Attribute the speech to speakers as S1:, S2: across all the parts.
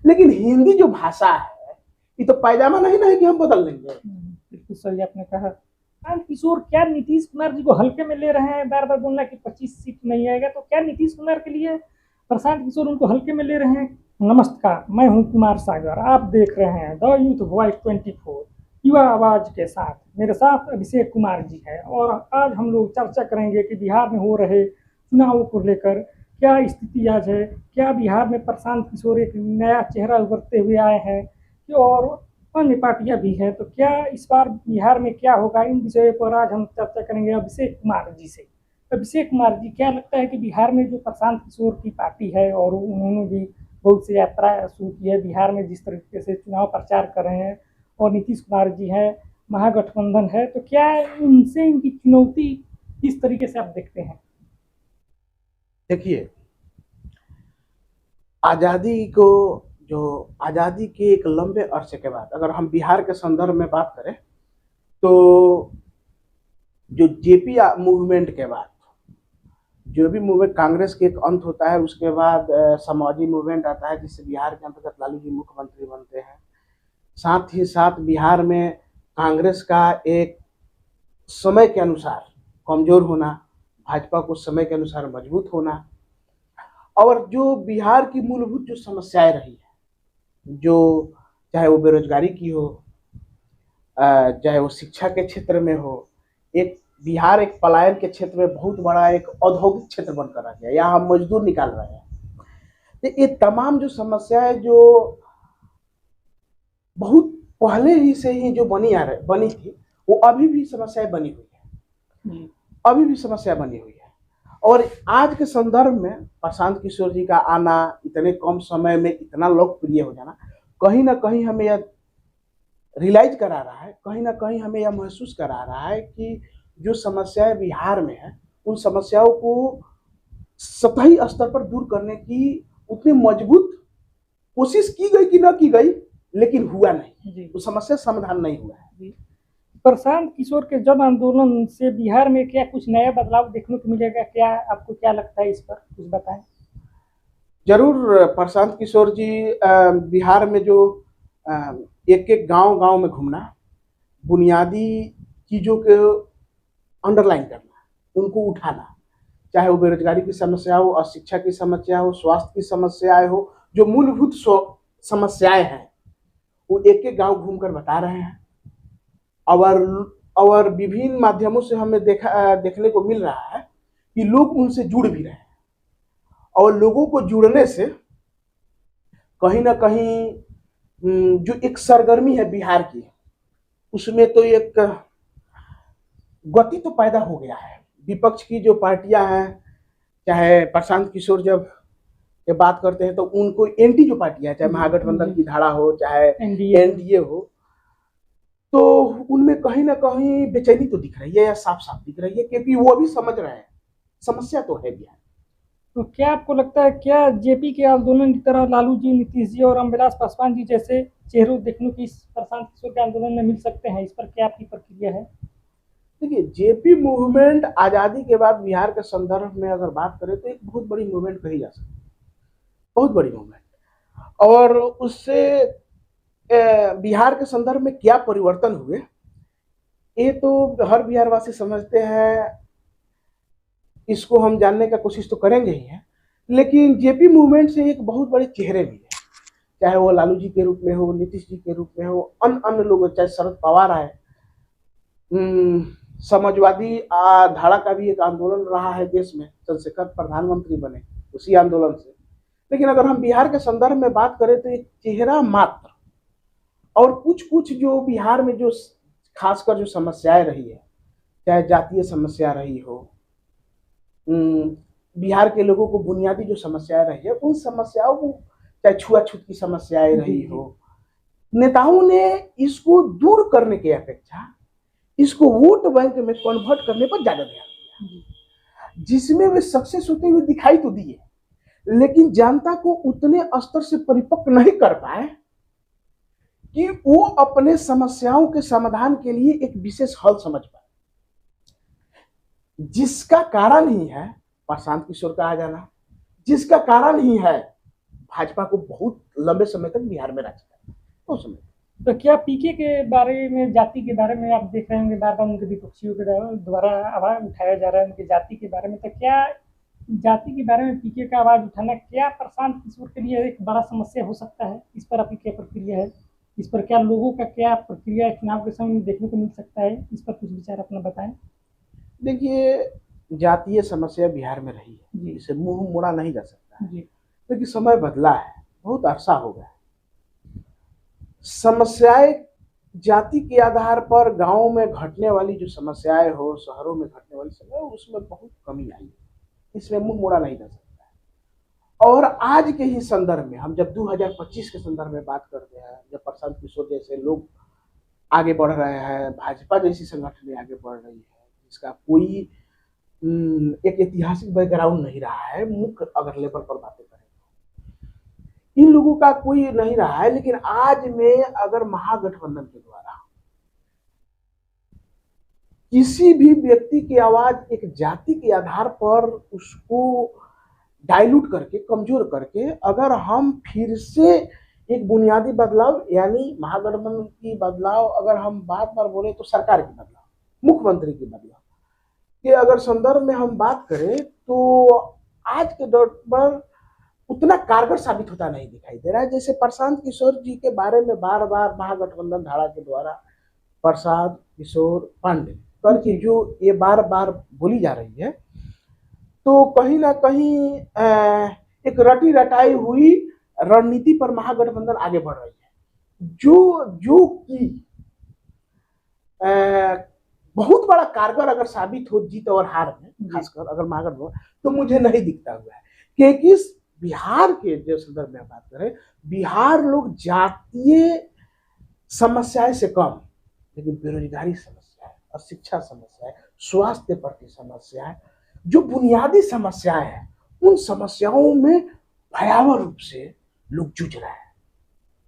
S1: लेकिन हिंदी जो भाषा है ये तो पायजामा नहीं ना है कि हम बदल लेंगे।
S2: बिल्कुल सही आपने कहा। किशोर, क्या नीतीश कुमार जी को हल्के में ले रहे हैं? बार बार बोलना कि 25 सीट नहीं आएगा, तो क्या नीतीश कुमार के लिए प्रशांत किशोर उनको हल्के में ले रहे हैं? नमस्कार, मैं हूं कुमार सागर, आप देख रहे हैं द यूथ वॉइस 24 युवा आवाज के साथ। मेरे साथ अभिषेक कुमार जी है और आज हम लोग चर्चा करेंगे कि बिहार में हो रहे चुनावों को लेकर क्या स्थिति आज है, क्या बिहार में प्रशांत किशोर एक नया चेहरा उभरते हुए आए हैं कि और अन्य पार्टियां भी हैं, तो क्या इस बार बिहार में क्या होगा, इन विषयों पर आज हम चर्चा करेंगे अभिषेक कुमार जी से। अभिषेक कुमार जी, क्या लगता है कि बिहार में जो प्रशांत किशोर की पार्टी है और उन्होंने भी बहुत सी यात्रा शुरू की है बिहार में, जिस तरीके से चुनाव प्रचार कर रहे हैं, और नीतीश कुमार जी हैं, महागठबंधन है, तो क्या उनसे इनकी चुनौती किस तरीके से आप देखते हैं?
S1: देखिए, आज़ादी को जो आज़ादी के एक लंबे अरसे के बाद अगर हम बिहार के संदर्भ में बात करें तो जो जेपी मूवमेंट के बाद जो भी मूवमेंट, कांग्रेस के एक अंत होता है, उसके बाद समाजी मूवमेंट आता है जिससे बिहार के अंतर्गत लालू जी मुख्यमंत्री बनते हैं। साथ ही साथ बिहार में कांग्रेस का एक समय के अनुसार कमजोर होना, भाजपा को समय के अनुसार मजबूत होना, और जो बिहार की मूलभूत जो समस्याएं रही है, जो चाहे वो बेरोजगारी की हो, चाहे वो शिक्षा के क्षेत्र में हो, एक बिहार एक पलायन के क्षेत्र में बहुत बड़ा एक औद्योगिक क्षेत्र बनकर आ गया, यहाँ हम मजदूर निकाल रहे हैं। तो ये तमाम जो समस्याएं जो बहुत पहले ही से ही जो बनी थी, वो अभी भी समस्याएं बनी हुई है, अभी भी समस्या बनी हुई है। और आज के संदर्भ में प्रशांत किशोर जी का आना, इतने कम समय में इतना लोकप्रिय हो जाना, कहीं ना कहीं हमें यह रियलाइज करा रहा है, कहीं ना कहीं हमें यह महसूस करा रहा है कि जो समस्याएं बिहार में है, उन समस्याओं को सतही स्तर पर दूर करने की उतनी मजबूत कोशिश की गई कि न की गई, लेकिन हुआ नहीं, वो समस्या समाधान नहीं हुआ है।
S2: प्रशांत किशोर के जन आंदोलन से बिहार में क्या कुछ नया बदलाव देखने को मिलेगा? क्या आपको क्या लगता है, इस पर कुछ बताएं।
S1: जरूर, प्रशांत किशोर जी बिहार में जो एक एक गांव गांव में घूमना, बुनियादी चीजों के अंडरलाइन करना, उनको उठाना, चाहे वो बेरोजगारी की समस्या हो, अशिक्षा की समस्या हो, स्वास्थ्य की समस्याएं हो, जो मूलभूत समस्याएं हैं, वो एक एक गांव घूमकर बता रहे हैं। और विभिन्न माध्यमों से हमें देखने को मिल रहा है कि लोग उनसे जुड़ भी रहे हैं, और लोगों को जुड़ने से कहीं ना कहीं जो एक सरगर्मी है बिहार की, उसमें तो एक गति तो पैदा हो गया है। विपक्ष की जो पार्टियां हैं, चाहे प्रशांत किशोर जब ये बात करते हैं तो उनको एंटी जो पार्टियां हैं, चाहे महागठबंधन की धारा हो, चाहे एनडीए हो, तो उनमें कहीं ना कहीं बेचैनी तो दिख रही है, या साफ साफ दिख रही है, क्योंकि वो भी समझ रहे हैं समस्या तो है बिहार।
S2: तो क्या आपको लगता है, क्या जेपी के आंदोलन की तरह लालू जी, नीतीश जी और रामविलास पासवान जी जैसे चेहरों देखने को इस प्रशांत किशोर के आंदोलन में मिल सकते हैं? इस पर क्या आपकी प्रतिक्रिया है?
S1: देखिए, जेपी मूवमेंट आजादी के बाद बिहार के संदर्भ में अगर बात करें तो एक बहुत बड़ी मूवमेंट कही जा सकती है, बहुत बड़ी मूवमेंट। और उससे बिहार के संदर्भ में क्या परिवर्तन हुए, ये तो हर बिहार वासी समझते हैं, इसको हम जानने का कोशिश तो करेंगे ही है। लेकिन जेपी मूवमेंट से एक बहुत बड़े चेहरे भी है, चाहे वो लालू जी के रूप में हो, नीतीश जी के रूप में हो, अन्य लोग, चाहे शरद पवार आए, समाजवादी धारा का भी एक आंदोलन रहा है देश में, चंद्रशेखर प्रधानमंत्री बने उसी आंदोलन से। लेकिन अगर हम बिहार के संदर्भ में बात करें तो एक चेहरा मात्र, और कुछ कुछ जो बिहार में जो खासकर जो समस्याएं रही है, चाहे जातीय समस्या रही हो, बिहार के लोगों को बुनियादी जो समस्याएं रही है, उन समस्याओं को, चाहे छुआछूत की समस्याएं रही हो, नेताओं ने इसको दूर करने की अपेक्षा इसको वोट बैंक में कन्वर्ट करने पर ज्यादा ध्यान दिया, जिसमें वे सक्सेस होते हुए दिखाई तो दिए, लेकिन जनता को उतने स्तर से परिपक्व नहीं कर पाए कि वो अपने समस्याओं के समाधान के लिए एक विशेष हल समझ पाए, जिसका कारण ही है प्रशांत किशोर का आ जाना, जिसका कारण ही है भाजपा को बहुत लंबे समय तक बिहार में राज किया, उस समय।
S2: तो क्या पीके के बारे में, जाति के बारे में आप देख रहे होंगे बार बार उनके विपक्षियों के द्वारा आवाज उठाया जा रहा है उनकी जाति के बारे में, तो क्या जाति के बारे में पीके का आवाज उठाना क्या प्रशांत किशोर के लिए एक बड़ा समस्या हो सकता है? इस पर आपकी क्या प्रक्रिया है? इस पर क्या लोगों का क्या प्रक्रिया चुनाव के समय में देखने को मिल सकता है? इस पर कुछ विचार अपना बताएं।
S1: देखिए, जातीय समस्या बिहार में रही है,
S2: जी
S1: इसे मुंह मोड़ा नहीं जा सकता है,
S2: जी
S1: क्योंकि समय बदला है, बहुत अरसा हो गया है। समस्याएं जाति के आधार पर गांव में घटने वाली जो समस्याएं हो, शहरों में घटने वाली समस्याएं, उसमें बहुत कमी आई है, इसमें मुंह मोड़ा नहीं जा सकता है। और आज के ही संदर्भ में हम जब 2025 के संदर्भ में बात करते हैं, जब प्रशांत किशोर जैसे लोग आगे बढ़ रहे हैं, भाजपा जैसी संगठन आगे बढ़ रही है, जिसका कोई एक ऐतिहासिक बैकग्राउंड नहीं रहा है, मुख्य अगर लेवल पर बातें करें इन लोगों का कोई नहीं रहा है, लेकिन आज में अगर महागठबंधन के द्वारा किसी भी व्यक्ति की आवाज एक जाति के आधार पर उसको डाइल्यूट करके, कमजोर करके, अगर हम फिर से एक बुनियादी बदलाव यानी महागठबंधन की बदलाव अगर हम बार बार बोले तो सरकार की बदलाव, मुख्यमंत्री की बदलाव के अगर संदर्भ में हम बात करें तो आज के दौर पर उतना कारगर साबित होता नहीं दिखाई दे रहा है। जैसे प्रशांत किशोर जी के बारे में बार बार महागठबंधन धारा के द्वारा प्रशांत किशोर पांडे करके जो ये बार बार बोली जा रही है, तो कहीं ना कहीं एक रटी रटाई हुई रणनीति पर महागठबंधन आगे बढ़ रही है, जो कि बहुत बड़ा कारगर अगर साबित हो जीत और हार में, खासकर अगर महागठबंधन, तो मुझे नहीं दिखता हुआ है। क्योंकि बिहार के जो संदर्भ में बात करें, बिहार लोग जातीय समस्याएं से कम, लेकिन बेरोजगारी समस्या है, अशिक्षा समस्या है, स्वास्थ्य प्रति समस्या है, जो बुनियादी समस्याएं हैं, उन समस्याओं में भयावह रूप से लोग जूझ रहे हैं।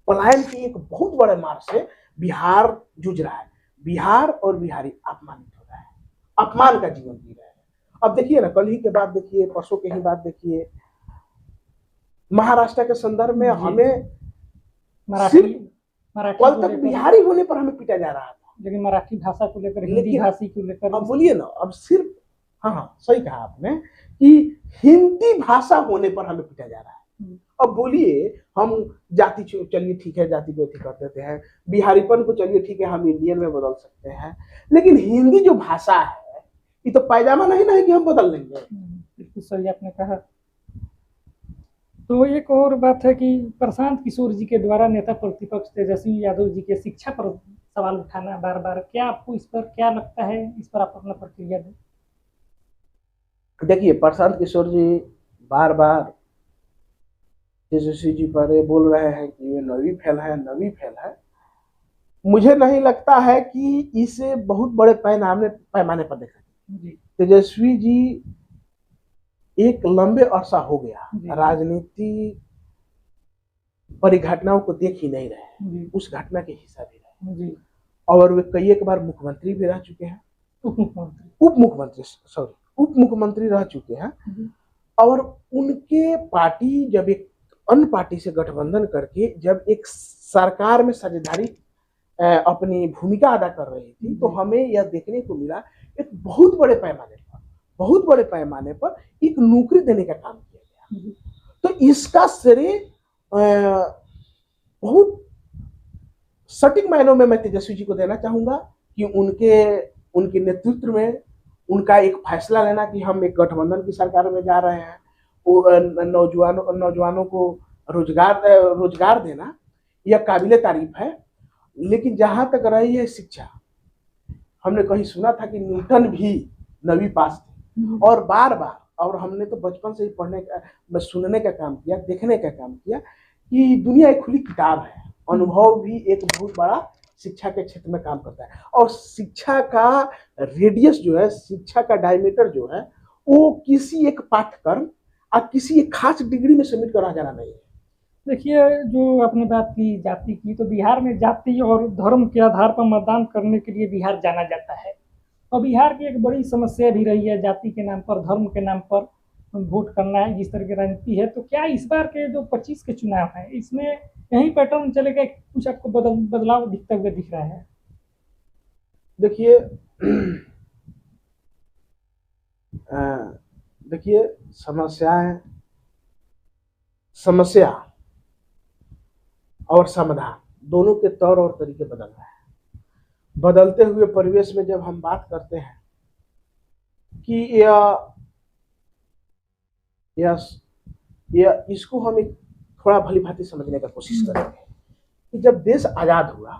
S1: पलायन की एक बहुत बड़े मार्ग से बिहार जूझ रहा है। बिहार और बिहारी अपमानित हो रहा है, अपमान का जीवन जी रहे हैं। अब देखिए ना, कल ही के बाद देखिए, परसों के ही बाद देखिए, महाराष्ट्र के संदर्भ में हमें
S2: मराठी
S1: कल तक बिहारी होने पर हमें पीटा जा रहा था,
S2: लेकिन मराठी भाषा को लेकर, हिंदी भाषी को लेकर,
S1: अब बोलिए ना, अब सिर्फ हाँ सही कहा आपने कि हिंदी भाषा होने पर हमें पीटा जा रहा है। अब बोलिए, हम जाति चलिए ठीक है, जाति को ठीक कर देते हैं, बिहारीपन को चलिए ठीक है हम इंडियन में बदल सकते हैं, लेकिन हिंदी जो भाषा है ये तो पायजामा नहीं ना है कि हम बदल लेंगे।
S2: बिल्कुल सही आपने कहा। तो एक और बात है कि प्रशांत किशोर जी के द्वारा नेता प्रतिपक्ष तेजस्वी यादव जी के शिक्षा पर सवाल उठाना बार बार, क्या आपको इस पर क्या लगता है? इस पर आप अपना प्रतिक्रिया दें।
S1: देखिए, प्रशांत किशोर जी बार बार तेजस्वी जी पर ये बोल रहे हैं कि ये नवी फेल है, नवी फेल है। मुझे नहीं लगता है कि इसे बहुत बड़े पैमाने पर देखा जाए। तेजस्वी जी एक लंबे अरसा हो गया राजनीति परिघटनाओं को देख ही नहीं रहे, उस घटना के हिस्सा भी रहे, और वे कई एक बार मुख्यमंत्री भी रह चुके हैं, उप मुख्यमंत्री रह चुके हैं। और उनके पार्टी जब एक अन्य पार्टी से गठबंधन करके जब एक सरकार में साझेदारी अपनी भूमिका अदा कर रही थी, तो हमें यह देखने को मिला एक बहुत बड़े पैमाने पर एक नौकरी देने का काम किया गया। तो इसका श्रेय बहुत सटीक मायनों में मैं तेजस्वी जी को देना चाहूंगा कि उनके नेतृत्व में उनका एक फैसला लेना कि हम एक गठबंधन की सरकार में जा रहे हैं, नौजवानों को रोजगार देना, यह काबिले तारीफ है। लेकिन जहां तक रही है शिक्षा, हमने कहीं सुना था कि न्यूटन भी 9वीं पास थे, और बार बार, और हमने तो बचपन से ही सुनने का काम किया, देखने का काम किया कि दुनिया एक खुली किताब है। अनुभव भी एक बहुत बड़ा शिक्षा के क्षेत्र में काम करता है, और शिक्षा का रेडियस जो है, शिक्षा का डायमीटर जो है, वो किसी एक पाठ्यक्रम और किसी एक खास डिग्री में सबमिट करा जाना नहीं है।
S2: देखिए, जो आपने बात की जाति की, तो बिहार में जाति और धर्म के आधार पर मतदान करने के लिए बिहार जाना जाता है, और बिहार की एक बड़ी समस्या भी रही है जाति के नाम पर, धर्म के नाम पर, वोट करना है, जिस तरह की राजनीति है, तो क्या इस बार के जो 25 के चुनाव है इसमें यही पैटर्न चलेगा कि कुछ आपको बदलाव दिखता हुआ दिख रहा है?
S1: देखिए देखिए समस्या और समाधान दोनों के तौर और तरीके बदल रहे हैं। बदलते हुए परिवेश में जब हम बात करते हैं कि यह इसको हम एक थोड़ा भली भांति समझने का कोशिश करेंगे कि जब देश आजाद हुआ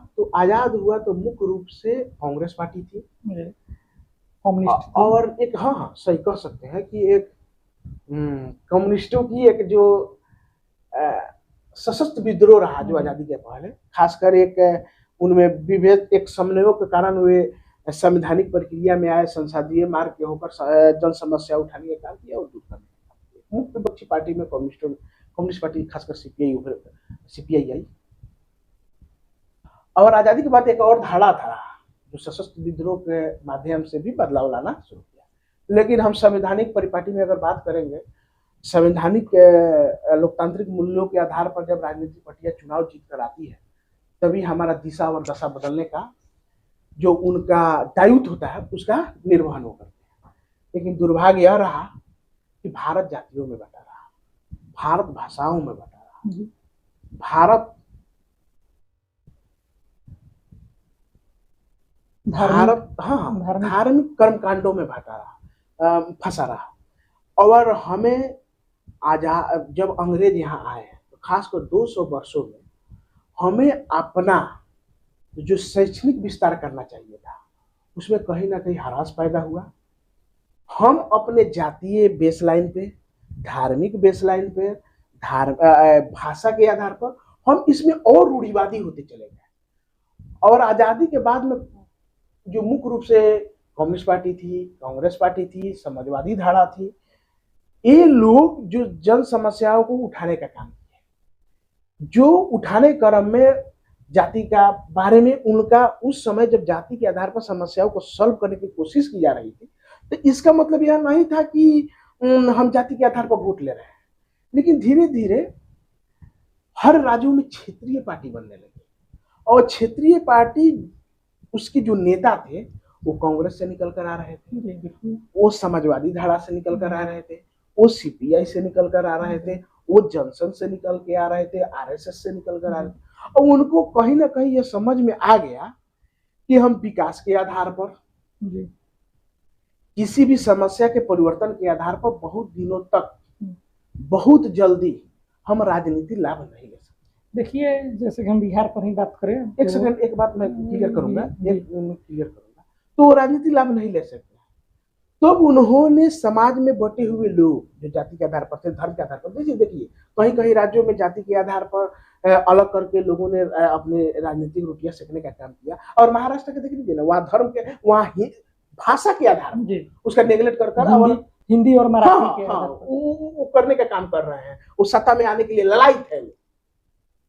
S1: तो मुख्य रूप से कांग्रेस पार्टी थी,
S2: कम्युनिस्ट
S1: और एक हाँ सही कह सकते हैं कि एक कम्युनिस्टों की एक जो सशस्त्र विद्रोह रहा जो आजादी के पहले, खासकर एक उनमें विभेद एक समन्वयों के कारण वे संवैधानिक प्रक्रिया में आए, संसदीय मार्ग के होकर जन समस्या उठाने का काम किया और दूर करने का काम किया। मुख्य विपक्षी पार्टी में कम्युनिस्ट पार्टी खासकर सीपीआई आई। और आजादी के बाद एक और धारा था जो सशस्त्र विद्रोह के माध्यम से भी बदलाव लाना शुरू किया। लेकिन हम संवैधानिक परिपाटी में अगर बात करेंगे, संवैधानिक लोकतांत्रिक मूल्यों के आधार पर जब राजनीतिक पार्टियां चुनाव जीत कर आती है, तभी हमारा दिशा और दशा बदलने का जो उनका दायित्व होता है उसका निर्वहन हो करते हैं। लेकिन दुर्भाग्य यह रहा कि भारत जातियों में बटा रहा, भारत भाषाओं में बटा रहा, भारत धार्मिक कर्मकांडों में फंसा रहा। और हमें जब अंग्रेज यहाँ आए तो खासकर 200 वर्षों में हमें अपना जो शैक्षणिक विस्तार करना चाहिए था, उसमें कहीं ना कहीं हरास पैदा हुआ। हम अपने जातीय बेसलाइन पे, धार्मिक बेसलाइन पे, भाषा के आधार पर हम इसमें और रूढ़िवादी होते चले गए। और आजादी के बाद में जो मुख्य रूप से कम्युनिस्ट पार्टी थी, कांग्रेस पार्टी थी, समाजवादी धारा थी, ये लोग जो जन समस्याओं को उठाने का काम किया, जो उठाने क्रम में जाति का बारे में उनका उस समय जब जाति के आधार पर समस्याओं को सॉल्व करने की कोशिश की जा रही थी, तो इसका मतलब यह नहीं था कि हम जाति के आधार पर वोट ले रहे हैं। लेकिन धीरे धीरे हर राज्यों में क्षेत्रीय पार्टी बनने लगी, और क्षेत्रीय पार्टी उसके जो नेता थे वो कांग्रेस से निकल कर आ रहे थे, वो समाजवादी धारा से निकल कर आ रहे थे, वो सीपीआई से निकल कर आ रहे थे, वो जनसंघ से निकल के आ रहे थे, आरएसएस से निकल कर आ रहे थे। और उनको कहीं ना कहीं यह समझ में आ गया कि हम विकास के आधार पर, किसी भी समस्या के परिवर्तन के आधार पर बहुत दिनों तक, बहुत जल्दी हम राजनीति लाभ नहीं ले सकते।
S2: देखिए, जैसे कि हम बिहार पर ही बात करें,
S1: एक सेकंड, एक बात मैं क्लियर करूंगा, तो राजनीति लाभ नहीं ले सकते। तो उन्होंने समाज में बटे हुए लोग जो जाति के आधार पर थे, धर्म के आधार पर, देखिए कहीं कहीं राज्यों में जाति के आधार पर अलग करके लोगों ने अपने राजनीतिक रोटियां सेकने का काम किया। और महाराष्ट्र के देख लीजिए ना, वहाँ धर्म के, वहाँ भाषा के आधार पर उसका नेगलेक्ट कर और
S2: हिंदी और मराठी के
S1: वो करने का काम कर रहे हैं, वो सत्ता में आने के लिए ललायित है।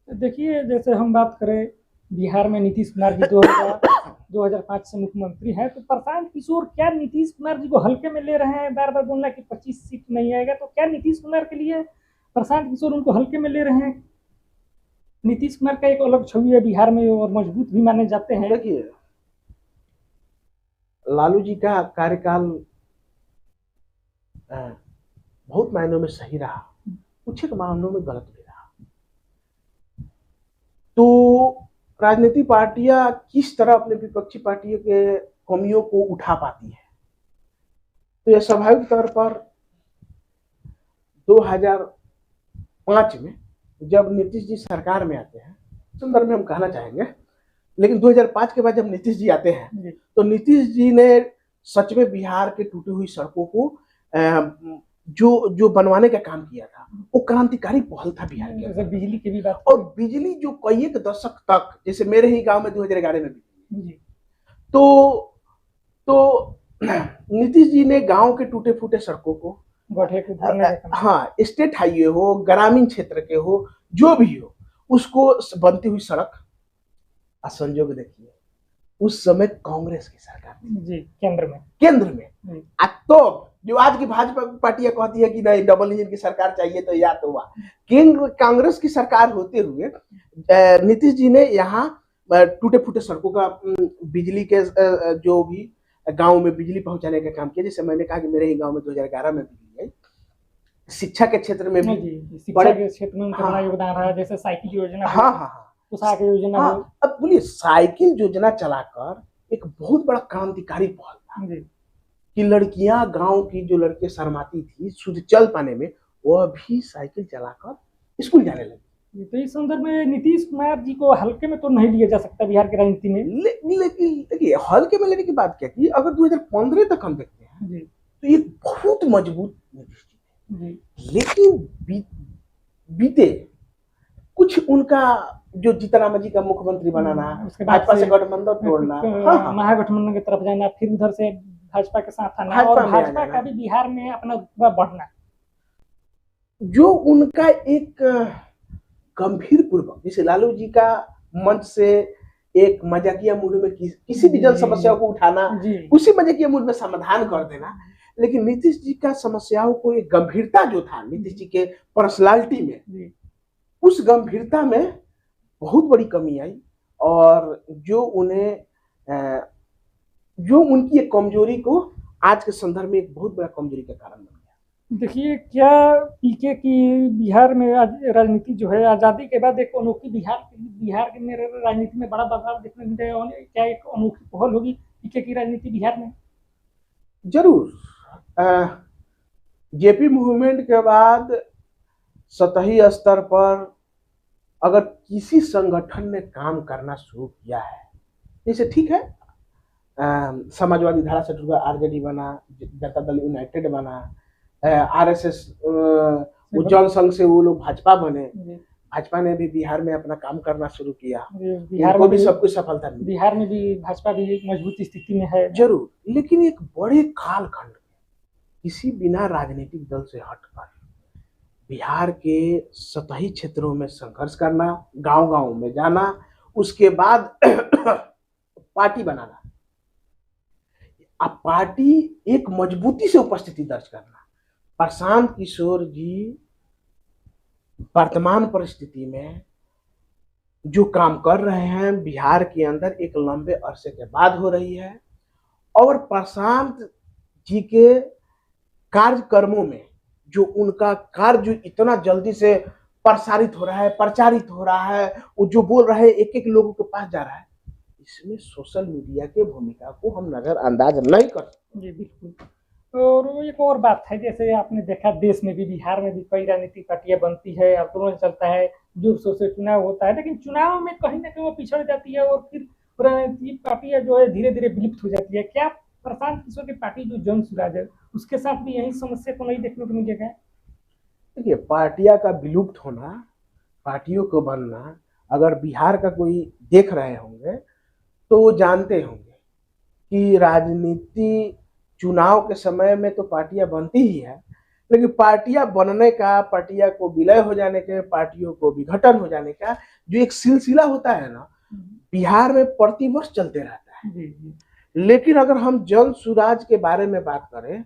S2: देखिए, जैसे हम बात करें बिहार में नीतीश कुमार जी 2005 से मुख्यमंत्री हैं, तो प्रशांत किशोर क्या नीतीश कुमार जी को हल्के में ले रहे हैं? बार बार बोलना कि 25 सीट नहीं आएगा, तो क्या नीतीश कुमार के लिए प्रशांत किशोर उनको हल्के में ले रहे हैं? नीतीश कुमार का एक अलग छवि है बिहार में और मजबूत भी माने जाते हैं।
S1: देखिए, लालू जी का कार्यकाल बहुत मायनों में सही रहा, कुछ एक मायनों में गलत भी रहा। तो राजनीतिक पार्टियां किस तरह अपने विपक्षी पार्टियों के कमियों को उठा पाती है, तो यह स्वाभाविक तौर पर 2005 में जब नीतीश जी सरकार में आते हैं, संदर्भ में हम कहना चाहेंगे, लेकिन 2005 के बाद जब नीतीश जी आते हैं तो नीतीश जी ने सच में बिहार के टूटी हुई सड़कों को जो बनवाने का काम किया था, वो क्रांतिकारी पहल था बिहार के।
S2: जैसे बिजली की भी बात,
S1: और बिजली जो कई एक दशक तक, जैसे मेरे ही गांव में 2011 में बिजली, तो नीतीश जी ने गांव के टूटे फूटे सड़कों को, हाँ, स्टेट हाईवे हो, ग्रामीण क्षेत्र के हो, जो भी हो, उसको बनती हुई सड़क, संजोग देखिए उस समय कांग्रेस की सरकार थी
S2: जी, केंद्र में।
S1: तो जो आज की भाजपा पार्टियां कहती है कि नहीं डबल इंजन की सरकार चाहिए, तो या तो हुआ केंद्र कांग्रेस की सरकार होते हुए नीतीश जी ने यहाँ टूटे फूटे सड़कों का बिजली के जो भी गांव में बिजली पहुंचाने का काम किया। जैसे मैंने कहा कि मेरे ही गांव में 2011 में बिजली आई। शिक्षा के क्षेत्र में भी
S2: जी, शिक्षा
S1: बड़े
S2: के क्षेत्र में उनका बड़ा
S1: हाँ
S2: योगदान रहा, जैसे साइकिल योजना हो,
S1: हाँ हाँ हाँ
S2: पोशाक योजना हो।
S1: हाँ। अब बोलिए साइकिल योजना चलाकर एक बहुत बड़ा क्रांतिकारी पहल था
S2: जी,
S1: कि लड़कियां गांव की जो लड़कियां शर्माती थी शुद्ध चल पाने में, वह भी साइकिल चलाकर स्कूल जाने लगी।
S2: तो इस संदर्भ में नीतीश कुमार जी को हल्के में तो नहीं लिया जा सकता बिहार की राजनीति में।
S1: लेकिन देखिए हल्के में लेने की बात क्या की, अगर 2015 तक हम देखते हैं
S2: जी
S1: तो ये बहुत मजबूत नीतीश जी थे।
S2: जी
S1: लेकिन बीते कुछ उनका जो जीतन जी का मुख्यमंत्री बनाना,
S2: उसके बाद
S1: भाजपा से गठबंधन तोड़ना, हाँ
S2: महागठबंधन की तरफ जाना, फिर उधर से भाजपा के साथ आना
S1: भाजपा
S2: और
S1: में आ
S2: भाजपा
S1: जाना।
S2: का भी बिहार में अपना रुतबा बढ़ना,
S1: जो उनका एक गंभीर पूर्वक, जैसे लालू जी का मंच से एक मजाकिया मूड में किसी भी जन समस्या को उठाना,
S2: जी
S1: उसी मजाकिया मूड में समाधान कर देना। लेकिन नीतीश जी का समस्याओं को एक गंभीरता जो था नीतीश जी के पर्सनालिटी में,
S2: जी
S1: उस गंभीरता में बहुत बड़ी कमी आई और जो उन्हें जो उनकी एक कमजोरी को आज के संदर्भ में एक बहुत बड़ा कमजोरी का कारण बन गया।
S2: देखिए क्या पीके की बिहार में राजनीति जो है आज़ादी के बाद एक अनोखी बिहार में राजनीति में बड़ा बदलाव देखने मिल रहा है। क्या एक अनोखी पहल होगी पीके की राजनीति बिहार में?
S1: जरूर। जेपी मूवमेंट के बाद सतही स्तर पर अगर किसी संगठन ने काम करना शुरू किया है, जैसे ठीक है समाजवादी धारा से टूटकर आरजेडी बना, जनता दल यूनाइटेड बना, आरएसएस उज्जवल संघ से वो लोग भाजपा बने, भाजपा ने भी बिहार में अपना काम करना शुरू किया,
S2: बिहार
S1: उनको
S2: में
S1: भी
S2: भी
S1: सब कुछ सफलता मिली।
S2: बिहार में भी भाजपा भी एक मजबूत स्थिति में है।
S1: जरूर, लेकिन एक बड़े कालखंड में किसी बिना राजनीतिक दल से हटकर बिहार के सतही क्षेत्रों में संघर्ष करना, गांव-गांव में जाना, उसके बाद पार्टी बनाना, अब पार्टी एक मजबूती से उपस्थिति दर्ज करना। प्रशांत किशोर जी वर्तमान परिस्थिति में जो काम कर रहे हैं बिहार के अंदर एक लंबे अरसे के बाद हो रही है, और प्रशांत जी के कार्यक्रमों में जो उनका कार्य जो इतना जल्दी से प्रसारित हो रहा है, प्रचारित हो रहा है, वो जो बोल रहे हैं एक एक लोगों के पास जा रहा है, इसमें सोशल मीडिया की भूमिका को हम नजरअंदाज नहीं कर सकते।
S2: जी बिल्कुल। और एक और बात है, जैसे आपने देखा देश में भी बिहार में भी कई राजनीतिक पार्टियां बनती है, आंदोलन चलता है, जोर शोर से चुनाव होता है, लेकिन चुनाव में कहीं ना कहीं वो पिछड़ जाती है और फिर राजनीतिक पार्टियां जो है धीरे धीरे विलुप्त हो जाती है। क्या प्रशांत किशोर की पार्टी जो जन सुराज है उसके साथ भी यही समस्या को नहीं देखने को मिलेगा?
S1: देखिए पार्टियां का विलुप्त होना, पार्टियों को बनना, अगर बिहार का कोई देख रहे होंगे तो वो जानते होंगे कि राजनीति चुनाव के समय में तो पार्टियां बनती ही है, लेकिन पार्टियां बनने का, पार्टियां को विलय हो जाने के, पार्टियों को विघटन हो जाने का जो एक सिलसिला होता है ना, बिहार में प्रतिवर्ष चलते रहता है।
S2: जी जी।
S1: लेकिन अगर हम जन सुराज के बारे में बात करें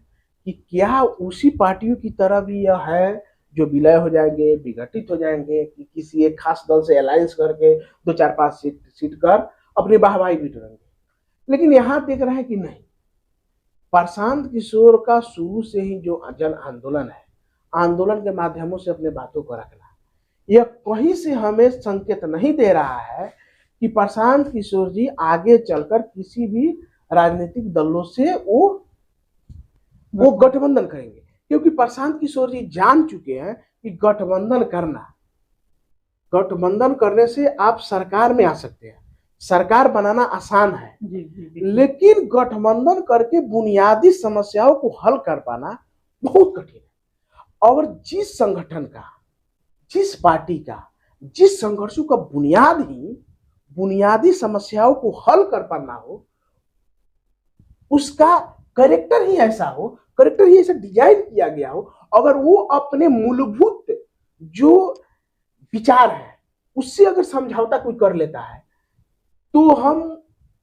S1: कि क्या उसी पार्टियों की तरह भी यह है जो विलय हो जाएंगे, विघटित हो जाएंगे, कि किसी एक खास दल से अलायंस करके 2-4-5 सीट कर अपनी वाहवाही बिटोरेंगे, लेकिन यहाँ देख रहे हैं कि नहीं। प्रशांत किशोर का शुरू से ही जो जन आंदोलन है, आंदोलन के माध्यमों से अपने बातों को रखना, यह कहीं से हमें संकेत नहीं दे रहा है कि प्रशांत किशोर जी आगे चलकर किसी भी राजनीतिक दलों से वो गठबंधन करेंगे, क्योंकि प्रशांत किशोर जी जान चुके हैं कि गठबंधन करने से आप सरकार में आ सकते हैं, सरकार बनाना आसान है,
S2: जी जी।
S1: लेकिन गठबंधन करके बुनियादी समस्याओं को हल कर पाना बहुत कठिन है। और जिस संगठन का, जिस पार्टी का, जिस संघर्षों का बुनियाद ही बुनियादी समस्याओं को हल कर पाना हो, उसका करेक्टर ही ऐसा हो, करेक्टर ही ऐसा डिजाइन किया गया हो, अगर वो अपने मूलभूत जो विचार है उससे अगर समझौता कोई कर लेता है, तो हम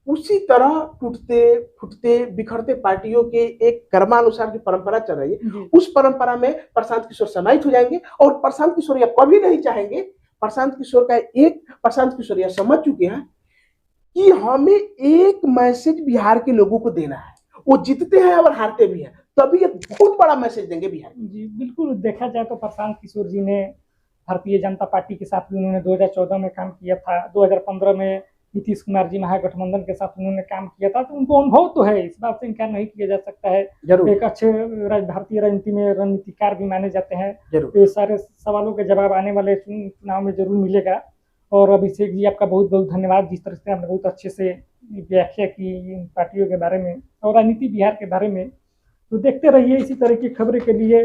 S1: उसी तरह टूटते फूटते बिखरते पार्टियों के एक कर्मानुसार जो परंपरा चल रही है,
S2: जी
S1: उस परंपरा में प्रशांत किशोर समाहित हो जाएंगे। और प्रशांत किशोर यह कभी नहीं चाहेंगे, प्रशांत किशोर यह समझ चुके हैं कि हमें एक मैसेज बिहार के लोगों को देना है। वो जीतते हैं और हारते भी हैं, तभी एक बहुत बड़ा मैसेज देंगे बिहार में।
S2: जी बिल्कुल, देखा जाए तो प्रशांत किशोर जी ने भारतीय जनता पार्टी के साथ भी उन्होंने 2014 में काम किया था, 2015 में नीतीश कुमार जी महागठबंधन के साथ उन्होंने काम किया था, तो उनको अनुभव तो है, इस बात से इनकार नहीं किया जा सकता है।
S1: जरूर
S2: एक अच्छे भारतीय राजनीति में रणनीतिकार भी माने जाते हैं।
S1: जरूर।
S2: ये सारे सवालों के जवाब आने वाले चुनाव में जरूर मिलेगा। और अभिषेक जी, आपका बहुत बहुत धन्यवाद, जिस तरह से आपने बहुत अच्छे से व्याख्या की इन पार्टियों के बारे में और राजनीति बिहार के बारे में। तो देखते रहिए इसी तरह की खबरें के लिए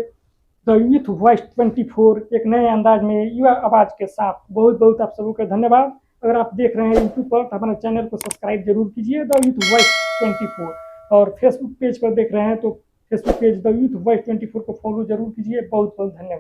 S2: द यूथ वॉइस 24 एक नए अंदाज में युवा आवाज के साथ। बहुत बहुत आप सबों का धन्यवाद। अगर आप देख रहे हैं यूट्यूब पर तो हमारे चैनल को सब्सक्राइब जरूर कीजिए, द यूथ वॉइस 24। और फेसबुक पेज पर देख रहे हैं तो Facebook page the youth voice 24 को फॉलो जरूर कीजिए। बहुत बहुत धन्यवाद।